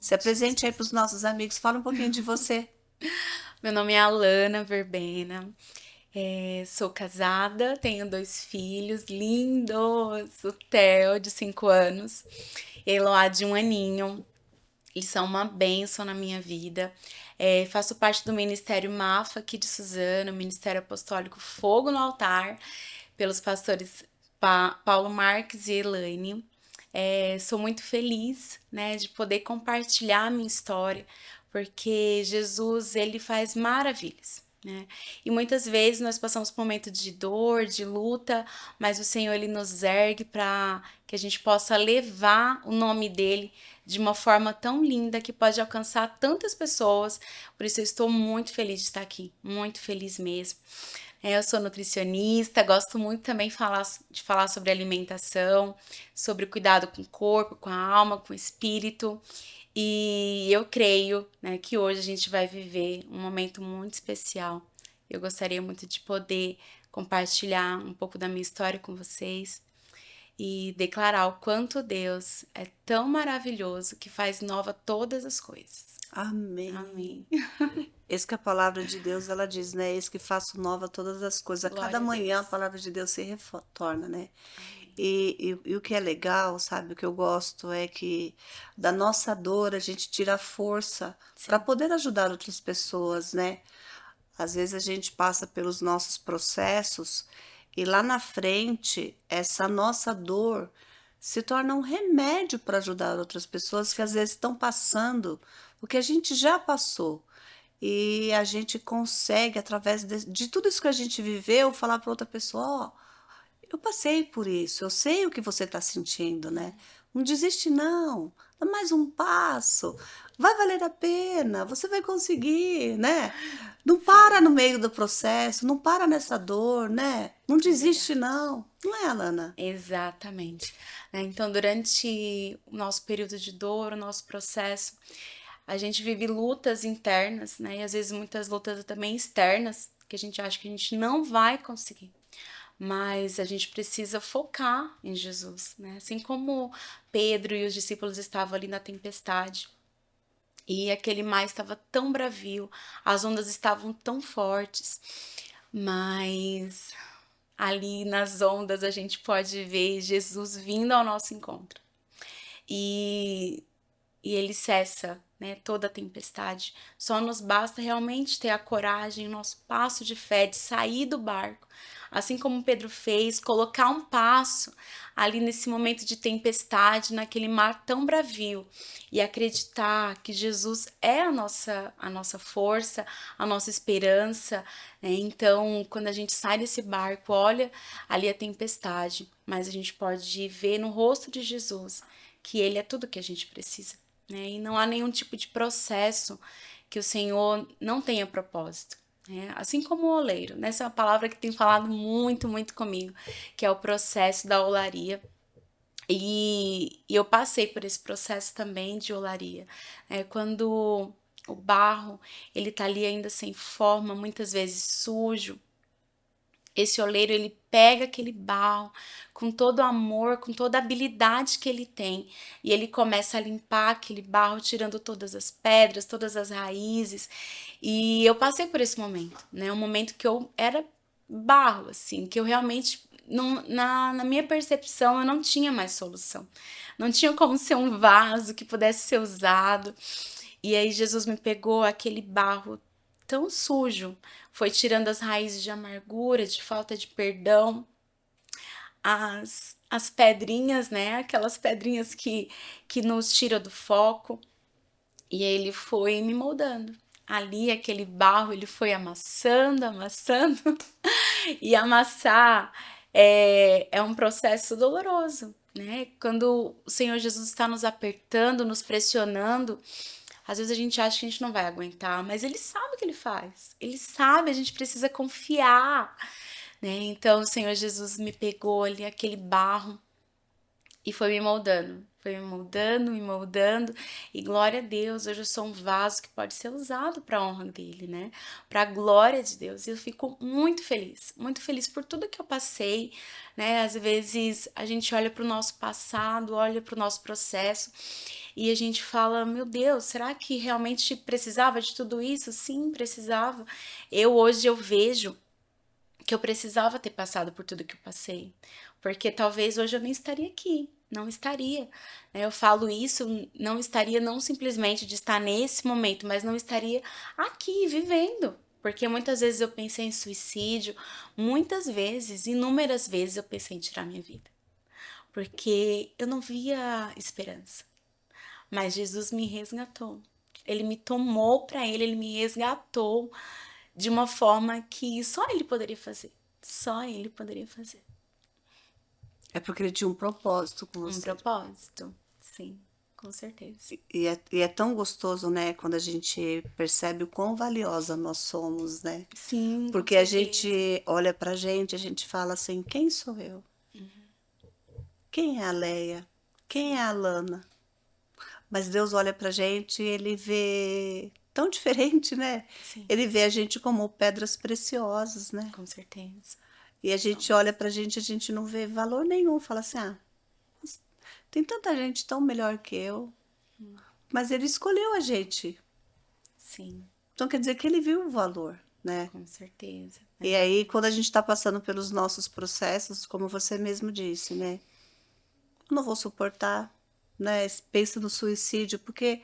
Se apresente aí para os nossos amigos, fala um pouquinho de você. Meu nome é Alana Verbena, sou casada, tenho dois filhos lindos, o Theo, de 5 anos, e a Eloá, de 1 aninho. Eles são uma bênção na minha vida. Faço parte do Ministério MAFA aqui de Suzano, Ministério Apostólico Fogo no Altar, pelos pastores Paulo Marques e Elaine. Sou muito feliz, né, de poder compartilhar a minha história, porque Jesus, ele faz maravilhas, né? E muitas vezes nós passamos por momentos de dor, de luta, mas o Senhor, ele nos ergue para que a gente possa levar o nome dele de uma forma tão linda que pode alcançar tantas pessoas. Por isso eu estou muito feliz de estar aqui, muito feliz mesmo. Eu sou nutricionista, gosto muito também de falar sobre alimentação, sobre o cuidado com o corpo, com a alma, com o espírito. E eu creio, né, que hoje a gente vai viver um momento muito especial. Eu gostaria muito de poder compartilhar um pouco da minha história com vocês e declarar o quanto Deus é tão maravilhoso que faz nova todas as coisas. Amém. Amém. Eis que a palavra de Deus, ela diz, né? Eis que faço nova todas as coisas. A cada Glória a manhã a Deus. palavra de Deus se retorna, né? Amém. E o que é legal, sabe? O que eu gosto é que da nossa dor a gente tira a força para Sim, poder ajudar outras pessoas, né? Às vezes a gente passa pelos nossos processos e lá na frente, essa nossa dor se torna um remédio para ajudar outras pessoas que às sim. vezes estão passando o que a gente já passou. E a gente consegue, através de tudo isso que a gente viveu, falar para outra pessoa: Ó, eu passei por isso, eu sei o que você está sentindo, né? Não desiste, não. Dá mais um passo. Vai valer a pena, você vai conseguir, né? Não para no Sim, meio do processo, não para nessa dor, né? Não é desiste, verdade. não. Não é, Alana? Exatamente. Então, durante o nosso período de dor, o nosso processo, a gente vive lutas internas, né? E às vezes muitas lutas também externas, que a gente acha que a gente não vai conseguir. Mas a gente precisa focar em Jesus, né? Assim como Pedro e os discípulos estavam ali na tempestade, e aquele mar estava tão bravio, as ondas estavam tão fortes, mas ali nas ondas a gente pode ver Jesus vindo ao nosso encontro. E, e ele cessa, né, toda a tempestade. Só nos basta realmente ter a coragem, o nosso passo de fé de sair do barco, assim como Pedro fez, colocar um passo ali nesse momento de tempestade, naquele mar tão bravio, e acreditar que Jesus é a nossa força, a nossa esperança, né? Então, quando a gente sai desse barco, olha ali a tempestade, mas a gente pode ver no rosto de Jesus que Ele é tudo que a gente precisa, né? E não há nenhum tipo de processo que o Senhor não tenha propósito. Né? Assim como o oleiro, né? Essa é uma palavra que tem falado muito, muito comigo, que é o processo da olaria. E eu passei por esse processo também de olaria. Quando o barro ele tá ali ainda sem forma, muitas vezes sujo, esse oleiro, ele pega aquele barro com todo o amor, com toda a habilidade que ele tem, e ele começa a limpar aquele barro, tirando todas as pedras, todas as raízes. E eu passei por esse momento, né? Um momento que eu era barro, assim, que eu realmente, na minha percepção, eu não tinha mais solução. Não tinha como ser um vaso que pudesse ser usado. E aí Jesus me pegou aquele barro tão sujo, foi tirando as raízes de amargura, de falta de perdão, as pedrinhas, né? Aquelas pedrinhas que nos tiram do foco. E aí ele foi me moldando. Ali, aquele barro, ele foi amassando, amassando. E amassar é um processo doloroso, né? Quando o Senhor Jesus está nos apertando, nos pressionando, às vezes a gente acha que a gente não vai aguentar, mas ele sabe o que ele faz. Ele sabe, a gente precisa confiar, né? Então o Senhor Jesus me pegou ali aquele barro E foi me moldando, me moldando, e glória a Deus, hoje eu sou um vaso que pode ser usado para a honra dele, né? Para a glória de Deus. E eu fico muito feliz por tudo que eu passei, né? Às vezes a gente olha para o nosso passado, olha para o nosso processo e a gente fala: meu Deus, será que realmente precisava de tudo isso? Sim, precisava. Hoje eu vejo que eu precisava ter passado por tudo que eu passei, porque talvez hoje eu nem estaria aqui, não estaria, né? Eu falo isso, não estaria não simplesmente de estar nesse momento, mas não estaria aqui vivendo, porque muitas vezes eu pensei em suicídio, muitas vezes, inúmeras vezes eu pensei em tirar minha vida, porque eu não via esperança, mas Jesus me resgatou. Ele me tomou para ele, ele me resgatou de uma forma que só ele poderia fazer. Só ele poderia fazer. É porque ele tinha um propósito com Um você. propósito. Sim, com certeza. E é tão gostoso, né, quando a gente percebe o quão valiosa nós somos, né? Sim, com Porque a certeza. gente olha pra gente, a gente fala assim: quem sou eu? Quem é a Leia? Quem é Sim, a Lana? Mas Deus olha pra gente e ele vê tão diferente, né? sim, Ele vê a gente como pedras preciosas, né? com certeza. E a gente olha Somos. pra gente, a gente não vê valor nenhum, fala assim: ah, mas tem tanta gente tão melhor que eu, mas ele escolheu a gente. Sim, Então quer dizer que ele viu o valor, né? com certeza. É E aí, quando a verdade. gente está passando pelos nossos processos, como você mesmo disse, né? Eu não vou suportar, né? Pensa no suicídio, porque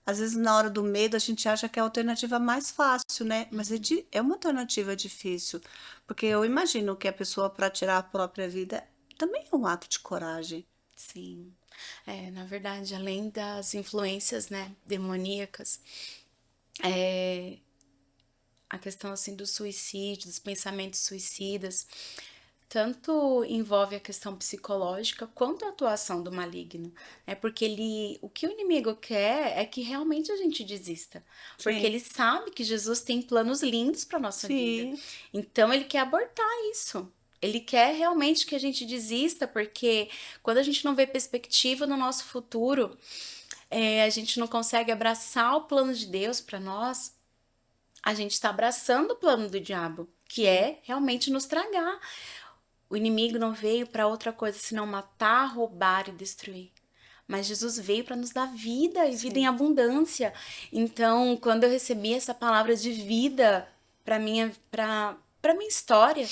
às vezes na hora do medo a gente acha que é a alternativa mais fácil, né? Mas é uma alternativa difícil, porque eu imagino que a pessoa para tirar a própria vida também é um ato de coragem. Sim. É, na verdade, além das influências, né, demoníacas, é, a questão assim do suicídio, dos pensamentos suicidas, tanto envolve a questão psicológica quanto a atuação do maligno, né? Porque o que o inimigo quer é que realmente a gente desista, porque Sim, ele sabe que Jesus tem planos lindos para nossa vida. sim, Então ele quer abortar isso. Ele quer realmente que a gente desista, porque quando a gente não vê perspectiva no nosso futuro, a gente não consegue abraçar o plano de Deus para nós, a gente está abraçando o plano do diabo, que sim, é realmente nos tragar. O inimigo não veio para outra coisa senão matar, roubar e destruir. Mas Jesus veio para nos dar vida e vida em sim. abundância. Então, quando eu recebi essa palavra de vida para minha história,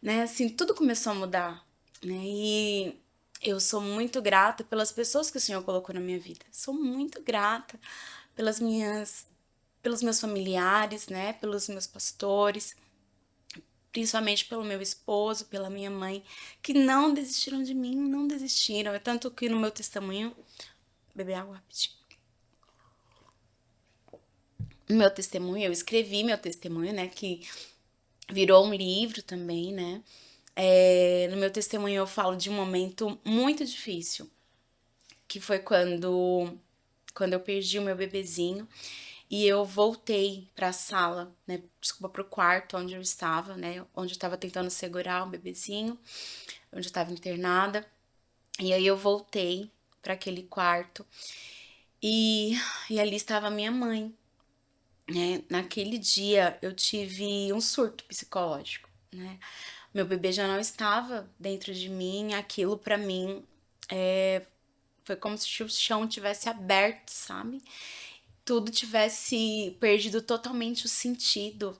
né, assim, tudo começou a mudar, né? E eu sou muito grata pelas pessoas que o Senhor colocou na minha vida. Sou muito grata pelas minhas pelos meus familiares, né, pelos meus pastores, principalmente pelo meu esposo, pela minha mãe, que não desistiram de mim, não desistiram. É tanto que no meu testemunho, beber água rapidinho. No meu testemunho, eu escrevi meu testemunho, né, que virou um livro também, né. No meu testemunho eu falo de um momento muito difícil, que foi quando eu perdi o meu bebezinho e eu voltei para a sala, né, desculpa, para o quarto onde eu estava, né, onde eu estava tentando segurar o bebezinho, onde eu estava internada. E aí eu voltei para aquele quarto e, e ali estava a minha mãe, né? Naquele dia eu tive um surto psicológico, né? Meu bebê já não estava dentro de mim, aquilo para mim foi como se o chão tivesse aberto, sabe? Tudo tivesse perdido totalmente o sentido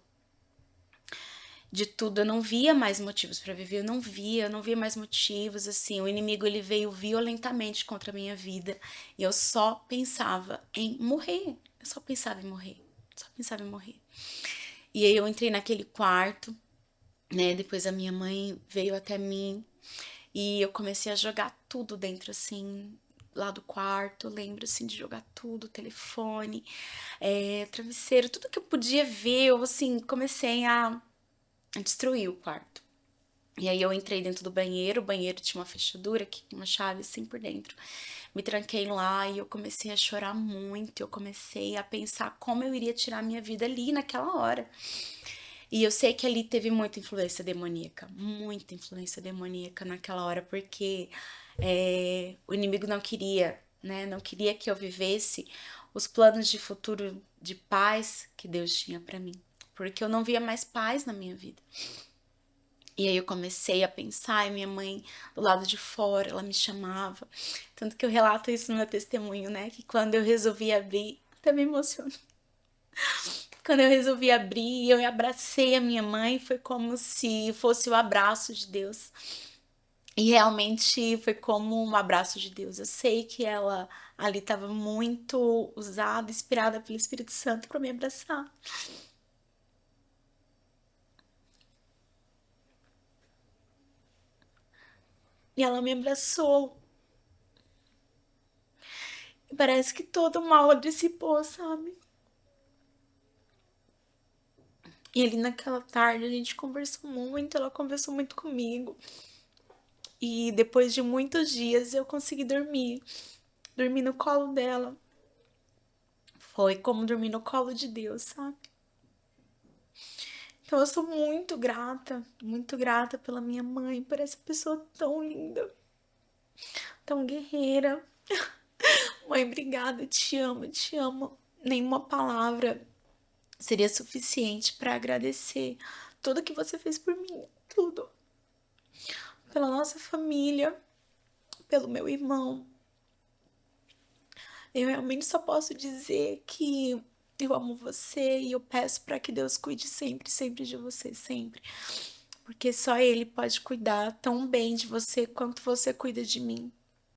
de tudo. Eu não via mais motivos para viver, eu não via mais motivos, assim. O inimigo ele veio violentamente contra a minha vida e eu só pensava em morrer. Eu só pensava em morrer. Só pensava em morrer. E aí eu entrei naquele quarto, né? Depois a minha mãe veio até mim e eu comecei a jogar tudo dentro, assim, lá do quarto. Eu lembro, assim, de jogar tudo, telefone, travesseiro, tudo que eu podia ver. Eu, assim, comecei a destruir o quarto. E aí eu entrei dentro do banheiro, o banheiro tinha uma fechadura aqui, uma chave assim por dentro. Me tranquei lá e eu comecei a chorar muito, eu comecei a pensar como eu iria tirar minha vida ali naquela hora. E eu sei que ali teve muita influência demoníaca naquela hora, porque O inimigo não queria, né? Não queria que eu vivesse os planos de futuro de paz que Deus tinha para mim, porque eu não via mais paz na minha vida. E aí eu comecei a pensar, e minha mãe do lado de fora, ela me chamava. Tanto que eu relato isso no meu testemunho, né? Que quando eu resolvi abrir, até me emociono. Quando eu resolvi abrir, eu abracei a minha mãe, foi como se fosse o abraço de Deus. E realmente foi como um abraço de Deus. Eu sei que ela ali estava muito usada, inspirada pelo Espírito Santo para me abraçar. E ela me abraçou. E parece que todo o mal dissipou, sabe? E ali naquela tarde a gente conversou muito, ela conversou muito comigo. E depois de muitos dias eu consegui dormir. Dormi no colo dela. Foi como dormir no colo de Deus, sabe? Então eu sou muito grata pela minha mãe, por essa pessoa tão linda, tão guerreira. Mãe, obrigada, te amo, te amo. Nenhuma palavra seria suficiente para agradecer tudo que você fez por mim, tudo. Pela nossa família, pelo meu irmão. Eu realmente só posso dizer que eu amo você e eu peço para que Deus cuide sempre, sempre de você, sempre. Porque só Ele pode cuidar tão bem de você quanto você cuida de mim.